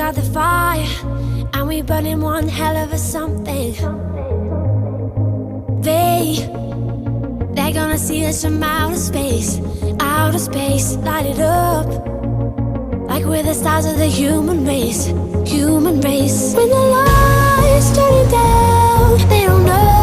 got the fire, and we burning one hell of a something. They're gonna see us from outer space, light it up like we're the stars of the human race, human race. When the lights turning down, they don't know